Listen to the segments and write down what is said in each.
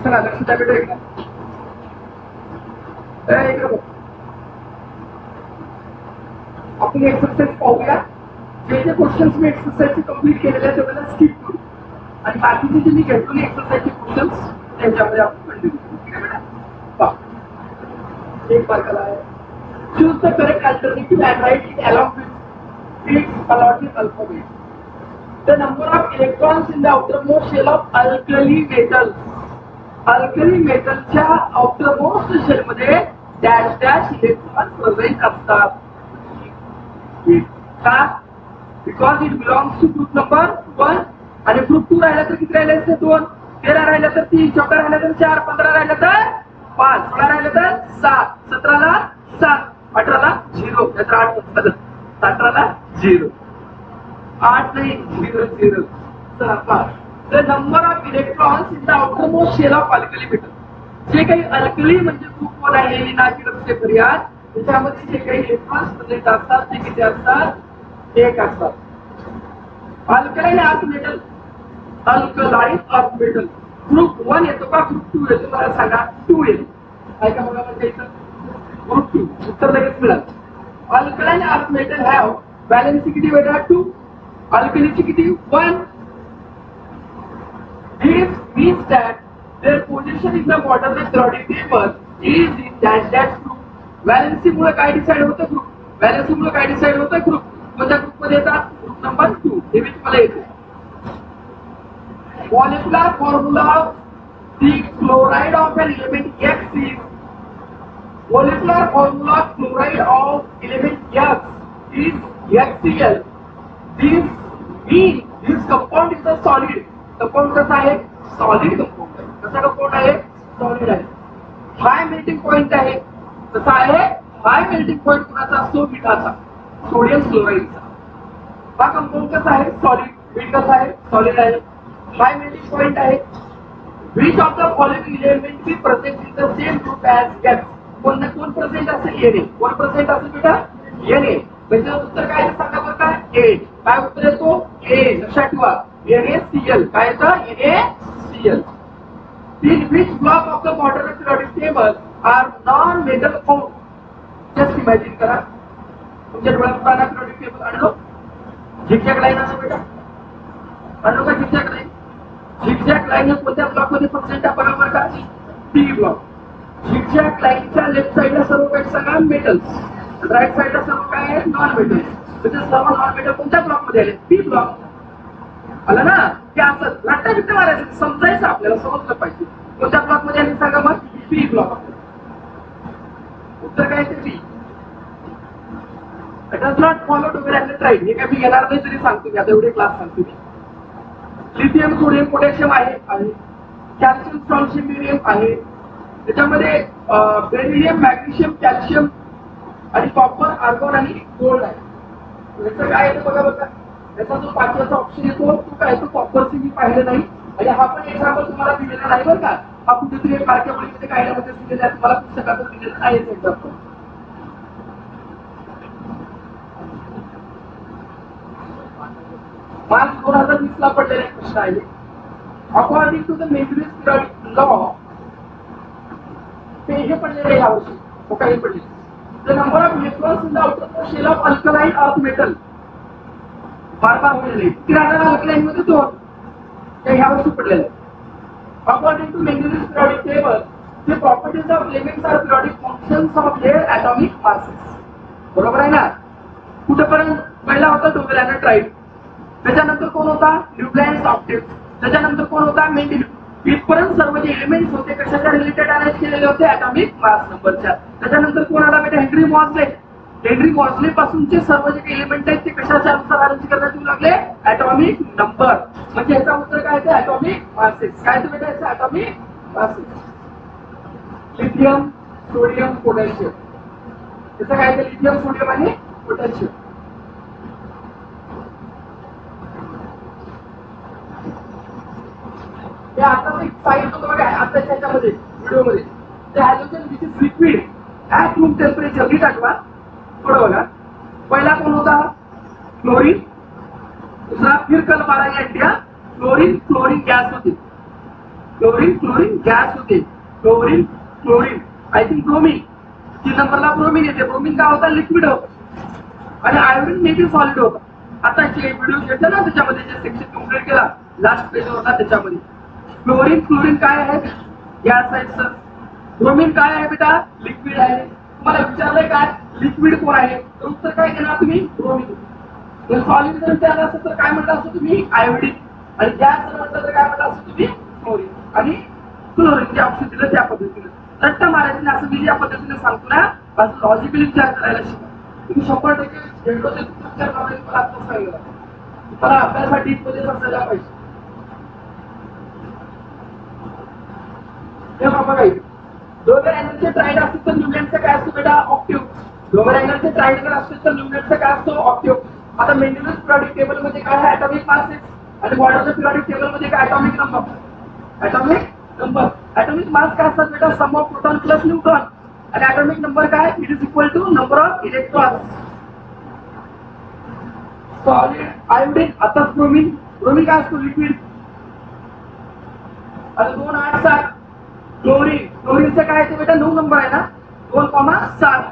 चला लक्ष द्या बेटा एकदा. इकडे बघ. आपण एक्सरसाइज पाहूया. जे जे क्वेश्चन्स मी एक्सरसाइजचे कम्प्लीट केलेले आहेत त्याला स्किप करू आणि बाकीचे जे मी घेतलेले एक्सरसाइजचे क्वेश्चन्स त्याच्यामध्ये आपण कंटिन्यू करू. ठीक आहे बेटा. पहा एक मार्काला आहे. Choose the correct alternative and write it along with its allotted alphabet. The number of electrons in the outermost shell of alkali metal. Alkali metal च्या outermost shell मध्ये dash dash electrons present असतात. का? Because it belongs to group number 1 आणि group 2 राहिला तर किती राहिले असते 2, 13 राहिला तर 3, 14 राहिला तर 4, 15 राहिला तर 5, 16 राहिला तर 7, 17 ला 7, 18 ला 0, नाहीतर 8 17, 18 ला 0. 8 नाही 0 0 5. The number of electrons in the outermost shell of alkali metal. जे काही अल्कली म्हणजे ग्रुप 1 आहे लिनाकिडचे पर्याय त्याच्यामध्ये जे काही इलेक्ट्रॉन्स प्रेझेंट असतात ते किती असतात? 1 असतात. Alkaline earth metal, alkaline earth metal group 1 येतो का ग्रुप 2 येतो? मला सांगा. 2 येतो. काय का बघा म्हणजे इथं ग्रुप 2 उत्तर लगेच मिळालं. Alkaline earth metal have valency किती बेटा? 2. अल्कलीची किती? 1. This means that their position in the quadratic periodic table is in dash dash group. Valency मुळे काय डिसाइड होतं? ग्रुप. व्हॅलेन्सी मुळे काय डिसाइड होतं? ग्रुप. कोणत्या ग्रुप मध्ये येतात? Group number 2. हे मी तुम्हाला येते. Molecular formula of the chloride of an element X is molecular formula of chloride of element X is HCl. This means this compound is a solid. Compound कसा आहे? Solid compound आहे. कसा compound आहे? Solid आहे. High melting point आहे. कसा आहे? High melting point कुणाचा असतो? मिठाचा, सोडियम क्लोराइडचा. हा कंपाउंड कसा आहे? सॉलिड. मीठ कसा आहे? सॉलिड आहे. हाय मेल्टिंग पॉइंट आहे. Which of the following element be present in the same group as X? कोण प्रेझेंट असेल? Na. कोण प्रेझेंट असेल बेटा? Na. म्हणजे उत्तर काय सांगा बरं का? 8. काय उत्तर येतो? A. लक्षात ठेवा. NaCl. काय येतं? NaCl. In which block of the quadratic periodic table are non-metal found? Just imagine करा. तुमच्या डोळ्यात quadratic periodic table आणलो. झिगझॅग लाईन आणलो बेटा. आणलो का झिगझॅग लाईन? झिगझॅग लाईन कोणत्या ब्लॉक मध्ये प्रेझेंट आहे बरोबर का? P block. झिगझॅग लाईनच्या लेफ्ट साइडला सर्व काही सांगा मेटल्स, राईट साइडला सर्व काय आहे? Non metals. म्हणजे सर्व नॉन मेटल कोणत्या ब्लॉक मध्ये आले? P block. आला ना? ते असं रट्टा बिट्टा मारायचं, समजायचं आपल्याला, समजलं पाहिजे. कोणत्या ब्लॉक मध्ये आले सांगा मग? P block. उत्तर काय ते? P. It does not follow to be right. हे काय मी घेणार नाही तरी सांगतो मी आता, एवढे क्लास सांगतो मी. लिथियम, सोडियम, पोटॅशियम आहे. कॅल्शियम, स्ट्रॉन्शियम, बेरियम आहे. त्याच्यामध्ये बेरिलियम, मॅग्नेशियम, कॅल्शियम आणि कॉपर, आर्गॉन आणि गोल्ड आहे. याचं काय येतं बघा बघा. याचा जो 5वाचा ऑप्शन येतो तो काय येतो? कॉपरची मी पाहिलं नाही आणि हा पण एक्झाम्पल तुम्हाला दिलेला नाही बरं का. हा कुठेतरी मार्केटमध्ये काय मध्ये दिलेला आहे, तुम्हाला पुस्तकात दिलेला नाही एक्झाम्पल. मार्च 2020 ला पडलेला प्रश्न आहे. According to the Mendeleev's periodic law ते हे पडलेले यावर्षी काही पडले. The number of electrons in the outermost shell of alkaline earth metal बार होईल. 13 अल्कलाइन मध्ये 2 ते यावर्षी पडलेले. According to Mendeleev's periodic table the properties of elements are periodic functions of their atomic masses. बरोबर आहे ना? कुठेपर्यंत? पहिला होता डोबेलाना ट्राईड, त्याच्यानंतर कोण होता? न्यूक्लियस ऑक्टेट, त्याच्यानंतर कोण होता? मेंडेलियस. इथपर्यंत सर्व जे एलिमेंट्स होते कशाच्या रिलेटेड अरेंज केलेले होते? ॲटॉमिक मास नंबरच्या. त्याच्यानंतर कोण आला बेटा? Henry Morley. हेनरी मॉर्ले पासूनचे सर्व जे एलिमेंट आहेत ते कशाच्या अनुसार अरेंज करण्यात येऊ लागले? Atomic number. म्हणजे याचा उत्तर काय आहे? Atomic masses. काय ते बेटा? याचं atomic masses. Lithium, sodium, potassium. याचं काय आहे? लिथियम, सोडियम आणि पोटॅशियम. हे आता एक साईड होतं बघा आताच्या ह्याच्यामध्ये व्हिडिओमध्ये. ते halogen which is liquid at room temperature. नीट आठवा थोडं बघा. पहिला कोण होता? क्लोरीन. दुसरा फिरकल मारा इंडिया. क्लोरीन, क्लोरीन गॅस होती. क्लोरीन क्लोरीन गॅस होते, chlorine chlorine I think bromine, 3 नंबरला ब्रोमीन येते. ब्रोमीन काय होता, लिक्विड होतं आणि आयोडीन नेहमी सॉलिड होतं. आता व्हिडिओ घेतला ना त्याच्यामध्ये जे सेक्शन कंप्लीट केला लास्ट पेज होता त्याच्यामध्ये. क्लोरीन क्लोरीन काय आहे, गॅस आहे सर. ब्रोमीन काय आहे बेटा, लिक्विड आहे. तुम्हाला विचारलंय काय लिक्विड कोण आहे, तर उत्तर काय देणार तुम्ही, ब्रोमीन. जर सॉलिड जर विचारलं असतं तर काय म्हटलं असतं तुम्ही, आयोडीन. आणि गॅस जर म्हटलं तर काय म्हटलं असतं तुम्ही, क्लोरीन. आणि क्लोरीन जे ऑप्शन दिलं त्या पद्धतीने रट्टा मारायचं असं मी ज्या पद्धतीने सांगतो ना, असं लॉजिकली विचार करायला शिका. तुम्ही 100% झेंडोचे विचार करायला मला आत्ताच सांगितलं. तुम्हाला अभ्यासासाठी मध्येच असायला पाहिजे. हे बघा इथे लोअर अँगलचे ट्राईड असतील तर न्यूमरेटरचं काय असतं बेटा, ऑक्टिव्ह. लोअर अँगलचे ट्राईड जर असतील तर न्यूमरेटरचं काय असतो, ऑक्टिव्ह. आता मेंडेलियस पिरियडिक टेबल मध्ये काय आहे, ॲटॉमिक मास आणि बॉर्डरच्या पिरियडिक टेबल मध्ये काय, atomic number. Atomic number atomic mass काय असतात बेटा, sum of proton plus neutron. आणि ॲटॉमिक नंबर काय, it is equal to number of electrons. Solid iodine, आता ब्रोमीन. ब्रोमीन काय असतो, लिक्विड. आता 2, 8, 7 क्लोरीन. क्लोरीनचं काय आहे बेटा, 9 नंबर आहे ना, 2,7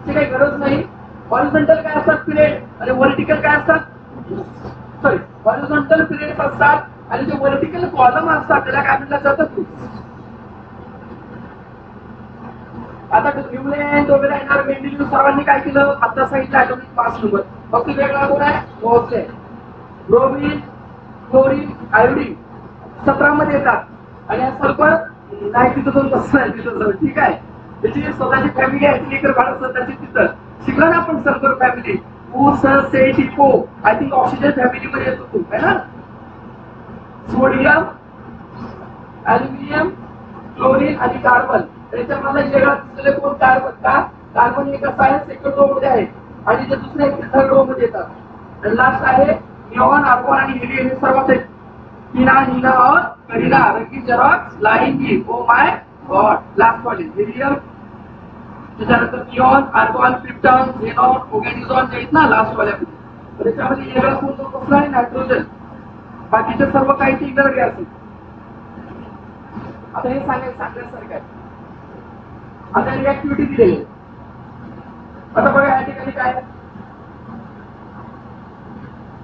ची काही गरज नाही. हॉरिझॉन्टल काय असतात, पिरियड. आणि व्हर्टिकल काय असतात, सॉरी हॉरिझॉन्टल पिरियड्स असतात आणि जे व्हर्टिकल कॉलम असतात त्याला काय म्हटलं जातं, आता न्यूलँड वगैरे मेंडेलियस सर्वांनी काय केलं, आता सांगितलं ॲटॉमिक मास नंबर. फक्त वेगळा कोण आहे, मोजले. ब्रोमीन क्लोरीन आयोडीन 17 मध्ये येतात. आणि हा सल्फर नाही, तिथं जाऊन बसणार आहे, तिथं जाऊन ठीक आहे. त्याची स्वतःची फॅमिली आहे, लेकर बाळ स्वतःची तिथं शिकला ना आपण. सल्फर फॅमिली ऊस से टिको आय थिंक ऑक्सिजन फॅमिली मध्ये येतो तू है ना. सोडियम ॲल्युमिनियम क्लोरीन आणि कार्बन. त्याच्यामध्ये वेगळा दिसलेले कोण, कार्बन. का कार्बन एक असा आहे सेकंड रो मध्ये आहे आणि जे दुसरे एक थर्ड रो मध्ये येतात. आणि लास्ट आहे निऑन आर्गॉन आणि हेलियम. हे सर्वात आहेत. टीना नीना और करीना रंगीन जेरॉक्स लाएंगी, ओ माय गॉड. लास्ट वाले हेलियम, त्याच्यानंतर neon argon krypton xenon oganesson जे आहेत ना लास्ट वाल्यामध्ये. तर त्याच्यामध्ये वेगळा कोण जो बसला आहे, नायट्रोजन. बाकीचे सर्व काही टिंगर गॅस आहेत. आता हे सांगण्यासारखं आहे. आता रिॲक्टिव्हिटी दिलेली आहे. आता बघा या ठिकाणी काय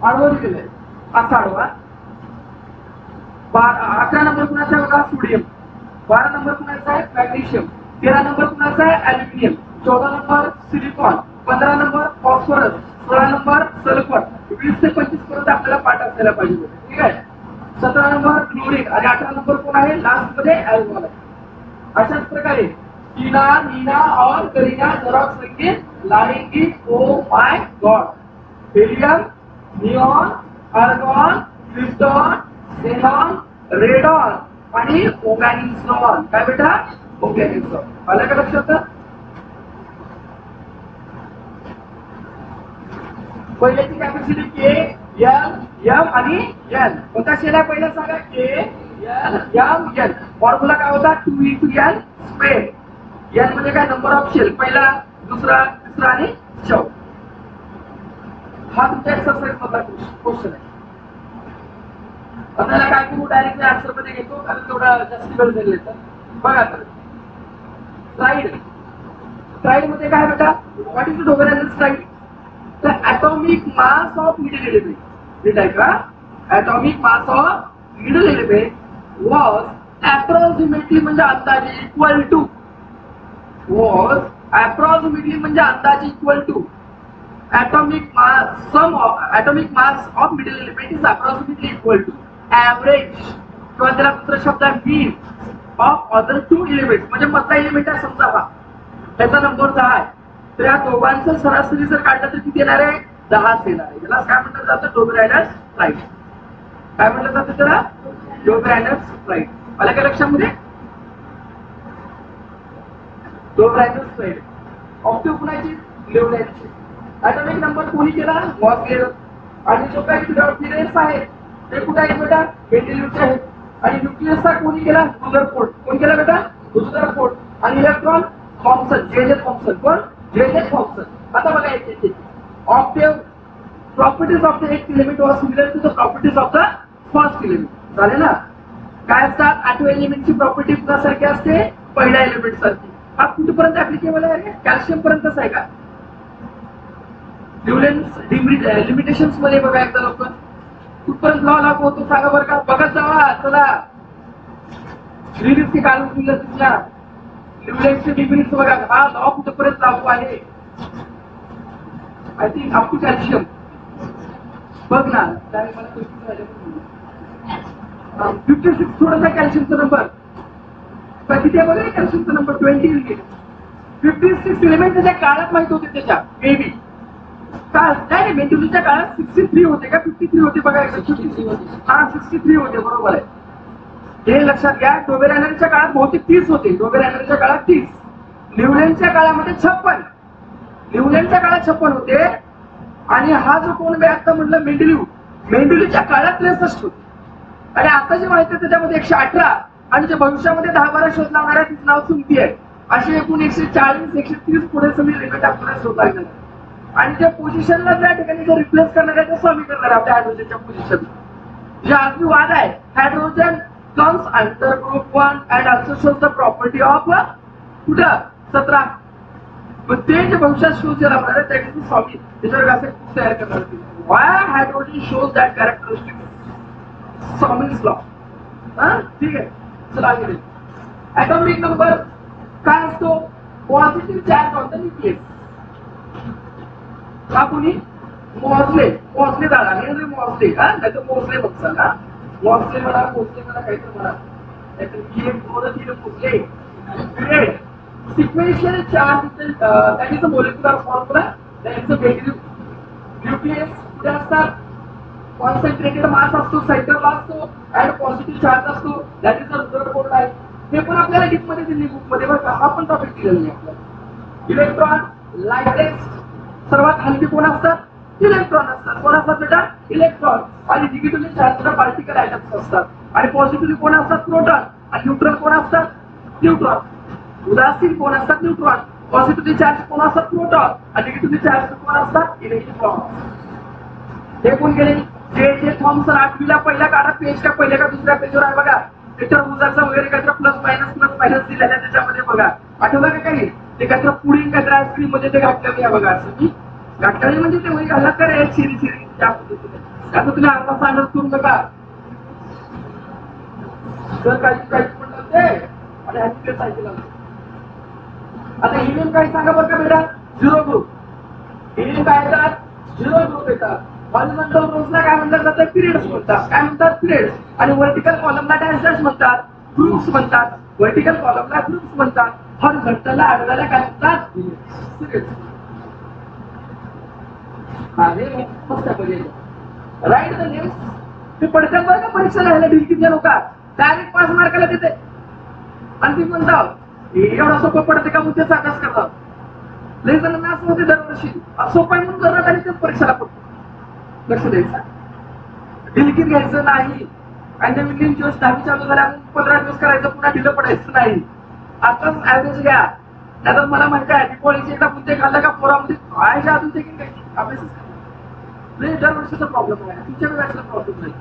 आडवं दिलेलं आहे, असा आडवा. 11 नंबर कुणाचा आहे बघा, सोडियम. 12 नंबर कुणाचा आहे, मॅग्नेशियम. 13 नंबर कुणाचा आहे, aluminium. 14 number silicon. 15 number phosphorus. 16 number sulphur. 20 ते 25 पर्यंत आपल्याला पाठ असायला पाहिजे, ठीक आहे. 17 नंबर क्लोरीन आणि 18 नंबर कोण आहे, लास्ट मध्ये अल्कोहल आहे. अशाच प्रकारे टीना नीना और करीना जेरॉक्स रंगीन लाएंगी, oh my god. Helium neon argon krypton xenon radon आणि ऑर्गॅनिझॉन. काय बेटा, ऑर्गॅनिझॉन. आलं का लक्षात. पहिल्याची कॅपॅसिटी के एल एम आणि एल. कोणता शेल आहे पहिला सांगा, K L M L. Formula काय होता, 2 स्क्वेअर. एल म्हणजे काय, नंबर ऑफ शेल. पहिला दुसरा तिसरा आणि चौथा. हा तुमच्या एक्सरसाइज मधला क्वेश्चन आहे. आपल्याला काय करू, डायरेक्टली आन्सर मध्ये घेतो कारण तेवढा जास्त वेळ झालेला आहे. बघा तर स्लाइड. स्लाइड मध्ये काय बेटा, what is the overall slide. तर atomic mass of middle element, ठीक आहे का. Atomic mass of middle element was approximately म्हणजे अंदाजे इक्वल टू, वॉज अप्रॉक्सिमेटली म्हणजे अंदाजे equal to atomic mass, sum of atomic mass of middle element is approximately equal to average किंवा त्याला दुसरा शब्द आहे mean of other two elements. म्हणजे मधला एलिमेंट आहे समजा हा, त्याचा नंबर 10 आहे. तर या दोघांचं सरासरी जर काढलं तर किती येणार आहे, 10 येणार आहे. याला काय म्हटलं जातं, डोबेरायनर स्लाइड. काय म्हटलं जातं त्याला, डोबेरायनर स्लाइड. आलं का लक्षामध्ये, डोबेरायनर स्लाइड. ऑक्टिव्ह कुणाची, लेव्हलॅनची. ॲटॉमिक नंबर कोणी केला, मॉसलेर. आणि जो काही पिरियड्स आहेत ते कुठे आहेत बेटा, मेंडेलियसचे आहेत. आणि न्यूक्लियसचा कोणी केला, रुदरफोर्ड. कोण केला बेटा, रुदरफोर्ड. आणि इलेक्ट्रॉन थॉम्सन, जे थॉम्सन. कोण, जे थॉम्सन. आता बघा येते octave properties of the eighth element was similar to the properties of the first element. झाले ना. काय असतात? आठव्या एलिमेंटची प्रॉपर्टी सारखी असते पहिल्या एलिमेंट सारखी. हा कुठपर्यंत ऍप्लिकेबल आहे? कॅल्शियम पर्यंतच आहे का? न्यूलन्स लिमिटेशन्स मध्ये बघा एकदा लोक कुठपर्यंत लॉ लागू होतो सांगा बरं का? बघत जावा चला. लिमिट्स की काढून दिलं तिथल्या न्यूलन्सचे लिमिट्स बघा. हा लॉ कुठपर्यंत लागू आहे? I think up to calcium. बघ ना, त्याने मला 56 थोडासा कॅल्शियमचा नंबर किती आहे बघा कॅल्शियमचा नंबर 20. 56 एलिमेंट त्याच्या काळात माहित होते त्याच्या मे बी काय नाही मेंदुलीच्या काळात 63 होते का 53 होते बघा. 63 होते. हा 63 होते बरोबर आहे. हे लक्षात घ्या. डोबेरॅनरच्या काळात बहुतेक 30 होते. डोबेरॅनरच्या काळात 30. न्यूलँडच्या काळामध्ये 56. न्यूलँडच्या काळात 56 होते. आणि हा जो कोण आता म्हटलं मेंडुलीच्या काळात 63 होते. आणि आता जे माहिती आहे त्याच्यामध्ये 118 आणि जे भविष्यामध्ये 10-12 शोध लावणाऱ्या तिचं नाव सुमती आहे. असे एकूण 140 130 पुढे सगळी लिमिट आपल्याला शोध लागणार. आणि त्या पोझिशनला त्या ठिकाणी जे रिप्लेस करणार आहे ते स्वामी करणार आपल्या हायड्रोजनच्या पोझिशन. जे आज वाद आहे hydrogen comes under group 1 and also shows the property of कुठं 17. पण ते जे भविष्यात शोध जे लावणार आहे त्याची स्वामी त्याच्यावर असे तयार करणार. Y hydrogen shows that characteristic Swami's law. ठीक आहे. चला गेले. ऍटॉमिक नंबर काय असतो? Positive charge on the nucleus. का कोणी मोजले दादा हे मोजले का नाही तर मोजले बघा का मोजले मला काहीतरी म्हणा grade sequential charge that is a molecular formula that is a nucleus कुठे असतात? कॉन्सन्ट्रेटेड मास असतो सायकलला असतो आणि पॉझिटिव्ह चार्ज असतो that is a result board आहे. हे पण आपल्याला डीप मध्ये दिली बुक मध्ये बरं का. हा पण टॉपिक दिलेला नाही आपल्याला. इलेक्ट्रॉन लायटेस्ट सर्वात हलके कोण असतात? इलेक्ट्रॉन असतात. कोण असतात बेटा? इलेक्ट्रॉन. आणि निगेटिव्हली चार्ज पार्टिकल ऍटम्स असतात. आणि पॉझिटिव्हली कोण असतात? प्रोटॉन. आणि न्यूट्रल कोण असतात? न्यूट्रॉन. उदासीन कोण असतात? न्यूट्रॉन. पॉझिटिव्हली चार्ज कोण असतात? प्रोटॉन. आणि निगेटिव्हली चार्ज कोण असतात? इलेक्ट्रॉन. हे कोण गेले? जे थॉम्सन 8वीला पहिल्या काढा पेजच्या पहिल्या का दुसऱ्या पेजवर आहे बघा. त्याच्या उजाचा वगैरे काहीतरी प्लस मायनस दिलेल्या त्याच्यामध्ये बघा. आठवलं का काही? ते काहीतरी पुडिंग काहीतरी आईस्क्रीम मध्ये ते घातलेलं आहे बघा. असं की घातलेली म्हणजे ते वही घालत का रे शिरी त्या पद्धतीने. आता तुम्ही अर्धा सांगत करू नका. जर काही म्हणलं ते आणि ह्याची सायकल आता हिलियम काही सांगा बरं का बेटा? 0 ग्रुप. हिलियम काय येतात? 0 ग्रुप येतात. हॉरिझॉन्टल रोजला काय म्हणलं जातं? पिरियड्स म्हणतात. काय म्हणतात? पिरियड्स. आणि व्हर्टिकल कॉलमला डॅश म्हणतात, ग्रुप्स म्हणतात. व्हर्टिकल कॉलमला ग्रुप्स म्हणतात. हॉरिझॉन्टलला आडव्याला काय म्हणतात? पिरियड्स. हे मस्त पर्याय. Write the names. ते पडतात बरं का परीक्षा लिहायला ढिलकीतल्या लोक डायरेक्ट 5 मार्काला देते. आणि ती म्हणतात एवढा सोपं पडते का मुद्द्याचा अभ्यास करतात. लई जणांना असं होते दरवर्षी सोपं आहे म्हणून करण्यात आणि तेच परीक्षेला पडतो. लक्ष द्यायचं. ढिलकीत घ्यायचं नाही. आणि नवीन दिवस 10वी चालू झाल्या 15 दिवस करायचं पुन्हा ढिलं पडायचं नाही. आताच ऍव्हरेज घ्या. त्यात मला माहिती आहे दिवाळीचे एकदा मुद्दे खाल्ला का पोरामध्ये व्हायच्या अजून ते अभ्यासच नाही. दरवर्षीचा प्रॉब्लेम आहे. तुमच्या वेळेचा प्रॉब्लेम नाही.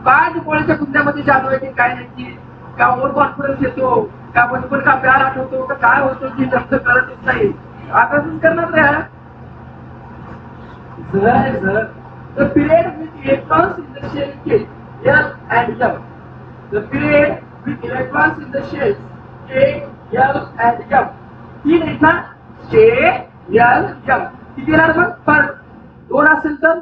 काय दिवाळीच्या मुद्द्यामध्ये जादू आहे की काय नाही की का ओव्हर कॉन्फिडन्स येतो का बचपन का प्यार आठवतो का काय होतो की जास्त कळतच नाही. अभ्यासच करणार नाही. The period with electrons in the shell K, L and M. The period with electrons in the shells K, L and M. 3 आहेत ना? K, L, M. किती येणार मग? पर 2 असेल तर